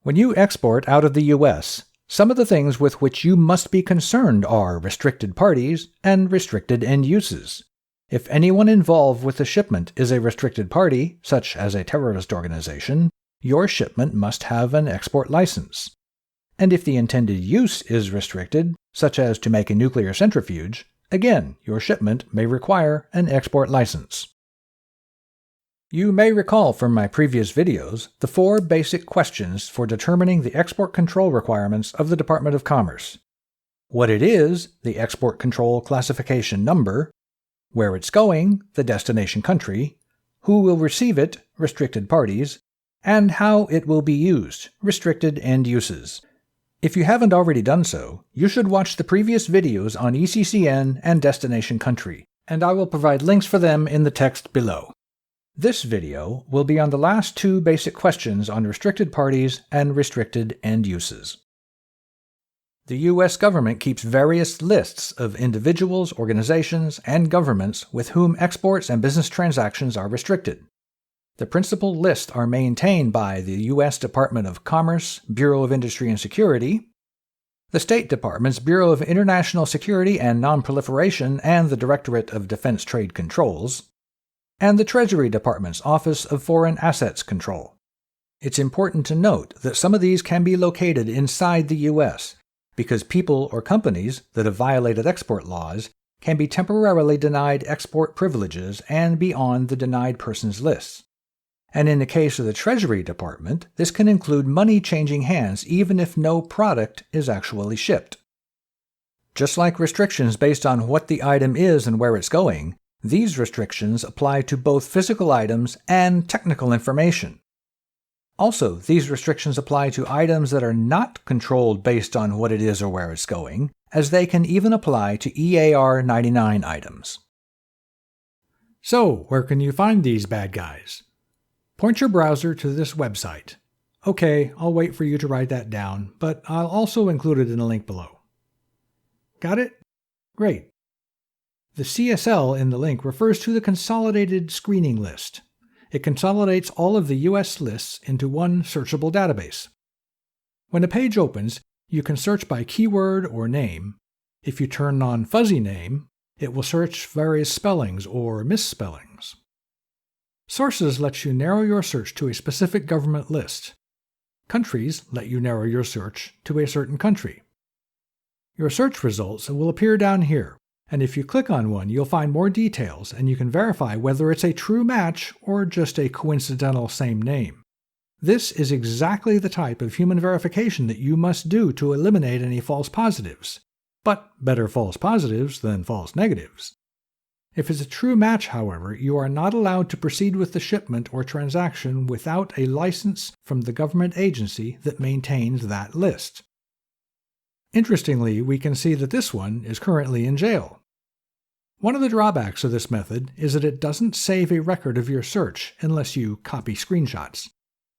When you export out of the U.S., some of the things with which you must be concerned are restricted parties and restricted end uses. If anyone involved with the shipment is a restricted party, such as a terrorist organization, your shipment must have an export license. And if the intended use is restricted, such as to make a nuclear centrifuge, again, your shipment may require an export license. You may recall from my previous videos the 4 basic questions for determining the export control requirements of the Department of Commerce. What it is, the export control classification number, where it's going, the destination country, who will receive it, restricted parties, and how it will be used, restricted end uses. If you haven't already done so, you should watch the previous videos on ECCN and destination country, and I will provide links for them in the text below. This video will be on the last 2 basic questions on restricted parties and restricted end uses. The U.S. government keeps various lists of individuals, organizations, and governments with whom exports and business transactions are restricted. The principal lists are maintained by the U.S. Department of Commerce, Bureau of Industry and Security, the State Department's Bureau of International Security and Nonproliferation and the Directorate of Defense Trade Controls, and the Treasury Department's Office of Foreign Assets Control. It's important to note that some of these can be located inside the U.S., because people or companies that have violated export laws can be temporarily denied export privileges and be on the denied persons lists. And in the case of the Treasury Department, this can include money changing hands even if no product is actually shipped. Just like restrictions based on what the item is and where it's going, these restrictions apply to both physical items and technical information. Also, these restrictions apply to items that are not controlled based on what it is or where it's going, as they can even apply to EAR 99 items. So, where can you find these bad guys? Point your browser to this website. Okay, I'll wait for you to write that down, but I'll also include it in a link below. Got it? Great. The CSL in the link refers to the Consolidated Screening List. It consolidates all of the U.S. lists into one searchable database. When a page opens, you can search by keyword or name. If you turn on Fuzzy Name, it will search various spellings or misspellings. Sources lets you narrow your search to a specific government list. Countries let you narrow your search to a certain country. Your search results will appear down here. And if you click on one, you'll find more details, and you can verify whether it's a true match or just a coincidental same name. This is exactly the type of human verification that you must do to eliminate any false positives. But better false positives than false negatives. If it's a true match, however, you are not allowed to proceed with the shipment or transaction without a license from the government agency that maintains that list. Interestingly, we can see that this one is currently in jail. One of the drawbacks of this method is that it doesn't save a record of your search unless you copy screenshots.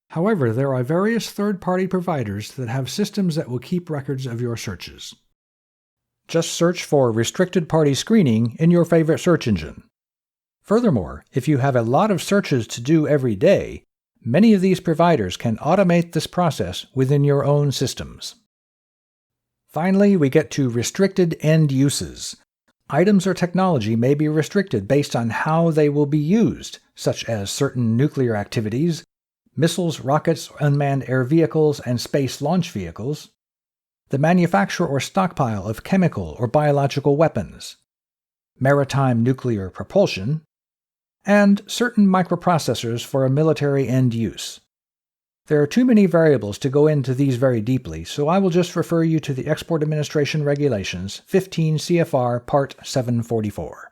However, there are various third-party providers that have systems that will keep records of your searches. Just search for restricted party screening in your favorite search engine. Furthermore, if you have a lot of searches to do every day, many of these providers can automate this process within your own systems. Finally, we get to restricted end uses. Items or technology may be restricted based on how they will be used, such as certain nuclear activities, missiles, rockets, unmanned air vehicles, and space launch vehicles, the manufacture or stockpile of chemical or biological weapons, maritime nuclear propulsion, and certain microprocessors for a military end use. There are too many variables to go into these very deeply, so I will just refer you to the Export Administration Regulations 15 CFR Part 744.